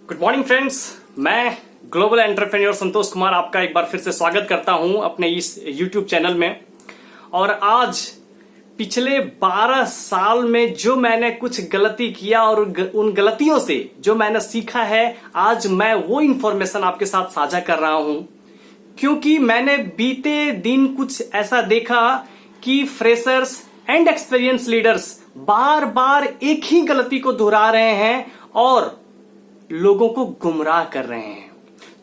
Good morning friends, मैं global entrepreneur Santosh Kumar आपका एक बार फिर से स्वागत करता हूं अपने इस YouTube चैनल में। और आज पिछले 12 साल में जो मैंने कुछ गलती किया और उन गलतियों से जो मैंने सीखा है, आज मैं वो इंफॉर्मेशन आपके साथ साझा कर रहा हूं। क्योंकि मैंने बीते दिन कुछ ऐसा देखा कि फ्रेशर्स एंड एक्सपीरियंस लीडर्स बार बार एक ही गलती को दोहरा रहे हैं और लोगों को गुमराह कर रहे हैं।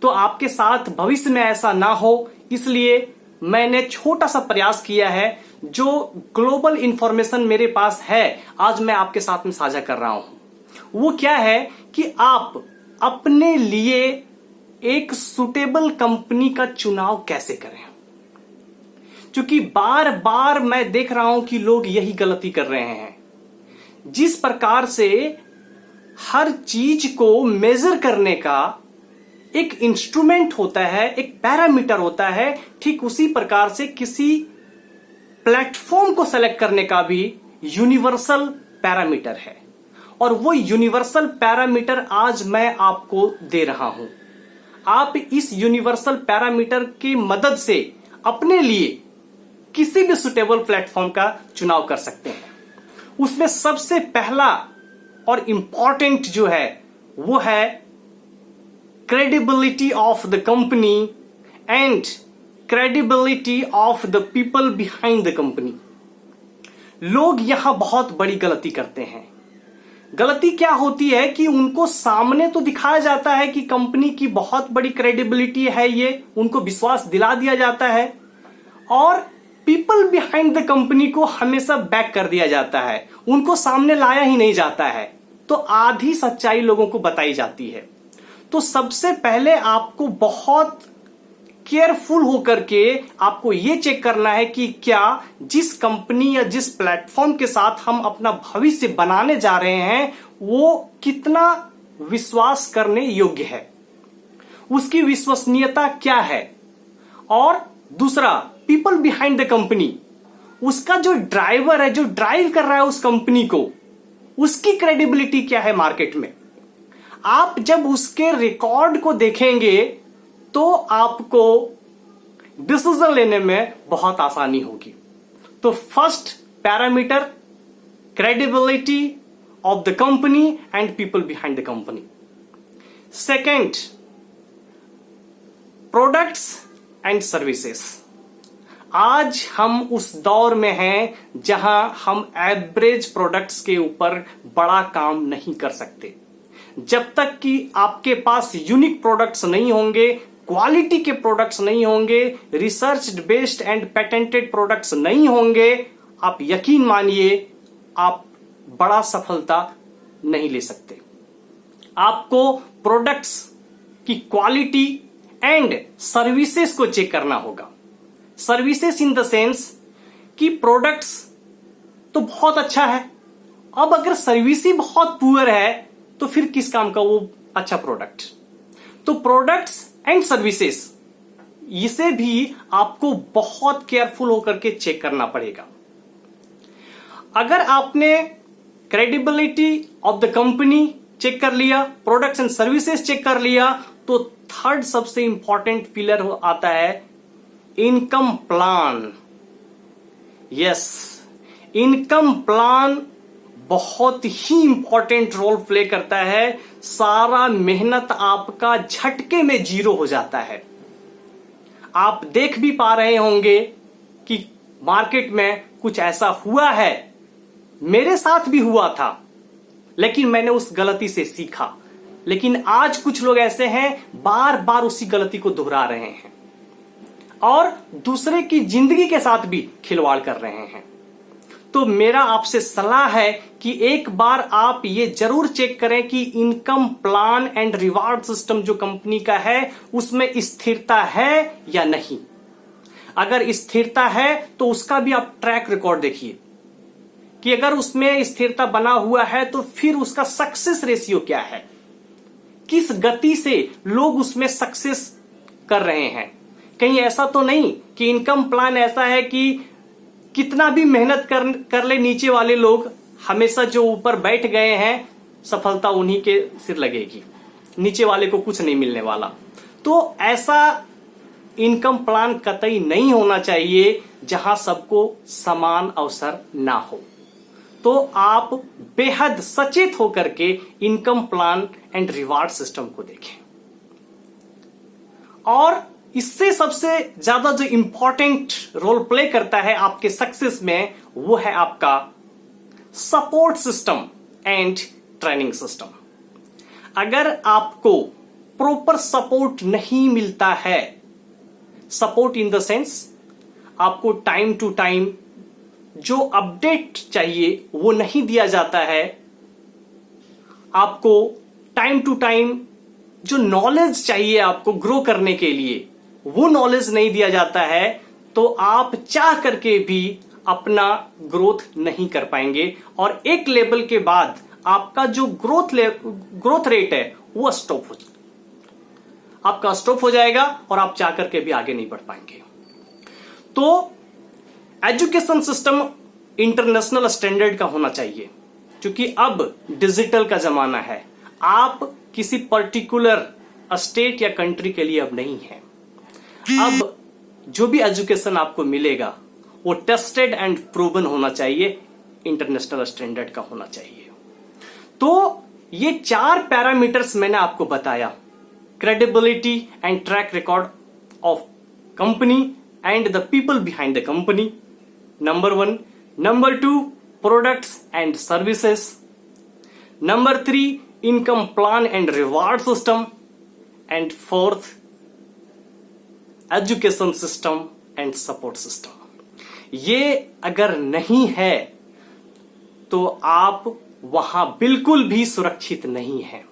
तो आपके साथ भविष्य में ऐसा ना हो, इसलिए मैंने छोटा सा प्रयास किया है। जो ग्लोबल इंफॉर्मेशन मेरे पास है, आज मैं आपके साथ में साझा कर रहा हूं। वो क्या है कि आप अपने लिए एक सुटेबल कंपनी का चुनाव कैसे करें। क्योंकि बार बार मैं देख रहा हूं कि लोग यही गलती कर रहे हैं। जिस प्रकार से हर चीज को मेजर करने का एक इंस्ट्रूमेंट होता है, एक पैरामीटर होता है, ठीक उसी प्रकार से किसी प्लेटफॉर्म को सेलेक्ट करने का भी यूनिवर्सल पैरामीटर है। और वो यूनिवर्सल पैरामीटर आज मैं आपको दे रहा हूं। आप इस यूनिवर्सल पैरामीटर की मदद से अपने लिए किसी भी सुटेबल प्लेटफॉर्म का चुनाव कर सकते हैं। उसमें सबसे पहला और इंपॉर्टेंट जो है वो है credibility of the company and credibility of the people behind the company. लोग यहां बहुत बड़ी गलती करते हैं। गलती क्या होती है कि उनको सामने तो दिखाया जाता है कि कंपनी की बहुत बड़ी क्रेडिबिलिटी है, ये उनको विश्वास दिला दिया जाता है, और पीपल बिहाइंड द कंपनी को हमेशा बैक कर दिया जाता है, उनको सामने लाया ही नहीं जाता है। तो आधी सच्चाई लोगों को बताई जाती है। तो सबसे पहले आपको बहुत केयरफुल होकर के आपको यह चेक करना है कि क्या जिस कंपनी या जिस प्लेटफॉर्म के साथ हम अपना भविष्य बनाने जा रहे हैं वो कितना विश्वास करने योग्य है, उसकी विश्वसनीयता क्या है। और दूसरा, पीपल बिहाइंड द कंपनी, उसका जो ड्राइवर है, जो ड्राइव कर रहा है उस कंपनी को, उसकी क्रेडिबिलिटी क्या है मार्केट में। आप जब उसके रिकॉर्ड को देखेंगे तो आपको डिसीजन लेने में बहुत आसानी होगी। तो first parameter, credibility of the company and people behind the company. Second, products and services. आज हम उस दौर में हैं जहां हम एवरेज प्रोडक्ट्स के ऊपर बड़ा काम नहीं कर सकते। जब तक कि आपके पास यूनिक प्रोडक्ट्स नहीं होंगे, क्वालिटी के प्रोडक्ट्स नहीं होंगे, research based and patented products नहीं होंगे, आप यकीन मानिए आप बड़ा सफलता नहीं ले सकते। आपको प्रोडक्ट्स की क्वालिटी एंड सर्विसेज को चेक करना होगा। सर्विसेज इन द सेंस कि प्रोडक्ट्स तो बहुत अच्छा है, अब अगर सर्विस ही बहुत पुअर है तो फिर किस काम का वो अच्छा प्रोडक्ट। तो प्रोडक्ट्स एंड सर्विसेज, इसे भी आपको बहुत केयरफुल होकर के चेक करना पड़ेगा। अगर आपने credibility of the company cheque कर लिया, प्रोडक्ट्स एंड सर्विसेज चेक कर लिया, तो थर्ड सबसे इंपॉर्टेंट पिलर आता है income plan. Yes, income plan बहुत ही इंपॉर्टेंट रोल प्ले करता है। सारा मेहनत आपका झटके में जीरो हो जाता है। आप देख भी पा रहे होंगे कि मार्केट में कुछ ऐसा हुआ है, मेरे साथ भी हुआ था, लेकिन मैंने उस गलती से सीखा। लेकिन आज कुछ लोग ऐसे हैं बार बार उसी गलती को दोहरा रहे हैं और दूसरे की जिंदगी के साथ भी खिलवाड़ कर रहे हैं। तो मेरा आपसे सलाह है कि एक बार आप ये जरूर चेक करें कि income plan and reward system जो कंपनी का है उसमें स्थिरता है या नहीं। अगर स्थिरता है तो उसका भी आप ट्रैक रिकॉर्ड देखिए कि अगर उसमें स्थिरता बना हुआ है तो फिर उसका सक्सेस रेशियो क्या है, किस गति से लोग उसमें सक्सेस कर रहे हैं। कहीं ऐसा तो नहीं कि इनकम प्लान ऐसा है कि कितना भी मेहनत कर ले नीचे वाले लोग, हमेशा जो ऊपर बैठ गए हैं सफलता उन्हीं के सिर लगेगी। नीचे वाले को कुछ नहीं मिलने वाला। तो ऐसा इनकम प्लान कतई नहीं होना चाहिए जहां सबको समान अवसर ना हो। तो आप बेहद सचेत होकर के income plan and reward system को देखें। और इससे सबसे ज्यादा जो इंपॉर्टेंट रोल प्ले करता है आपके सक्सेस में, वो है आपका support system and training system. अगर आपको प्रॉपर सपोर्ट नहीं मिलता है, सपोर्ट इन द सेंस आपको टाइम टू टाइम जो अपडेट चाहिए वो नहीं दिया जाता है, आपको टाइम टू टाइम जो नॉलेज चाहिए आपको ग्रो करने के लिए वो नॉलेज नहीं दिया जाता है, तो आप चाह करके भी अपना ग्रोथ नहीं कर पाएंगे और एक लेवल के बाद आपका जो ग्रोथ रेट है वो आपका स्टॉप हो जाएगा और आप चाह करके भी आगे नहीं बढ़ पाएंगे। तो एजुकेशन सिस्टम इंटरनेशनल स्टैंडर्ड का होना चाहिए, क्योंकि अब डिजिटल का जमाना है। आप किसी पर्टिकुलर स्टेट या कंट्री के लिए अब नहीं है। अब जो भी एजुकेशन आपको मिलेगा वो टेस्टेड एंड प्रूवन होना चाहिए, इंटरनेशनल स्टैंडर्ड का होना चाहिए। तो ये 4 पैरामीटर्स मैंने आपको बताया, credibility and track record of company and the people behind the company, number 1. Number 2, products and services. Number 3, income plan and reward system. And 4th, education system and support system. ये अगर नहीं है तो आप वहां बिल्कुल भी सुरक्षित नहीं है।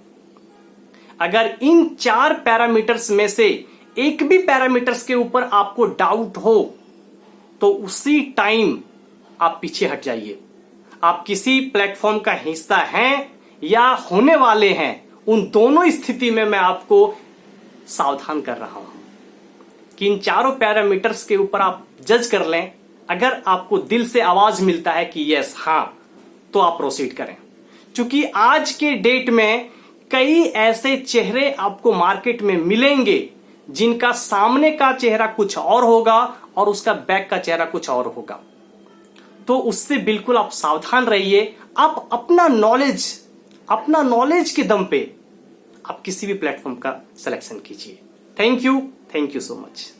अगर इन 4 पैरामीटर्स में से एक भी पैरामीटर्स के ऊपर आपको डाउट हो तो उसी टाइम आप पीछे हट जाइए। आप किसी प्लेटफॉर्म का हिस्सा हैं या होने वाले हैं, उन दोनों स्थिति में मैं आपको सावधान कर रहा हूं कि इन 4 पैरामीटर्स के ऊपर आप जज कर लें। अगर आपको दिल से आवाज मिलता है कि यस हां, तो आप प्रोसीड करें। क्योंकि आज के डेट में कई ऐसे चेहरे आपको मार्केट में मिलेंगे जिनका सामने का चेहरा कुछ और होगा और उसका बैक का चेहरा कुछ और होगा। तो उससे बिल्कुल आप सावधान रहिए। आप अपना नॉलेज के दम पे आप किसी भी प्लेटफॉर्म का सिलेक्शन कीजिए। Thank you so much.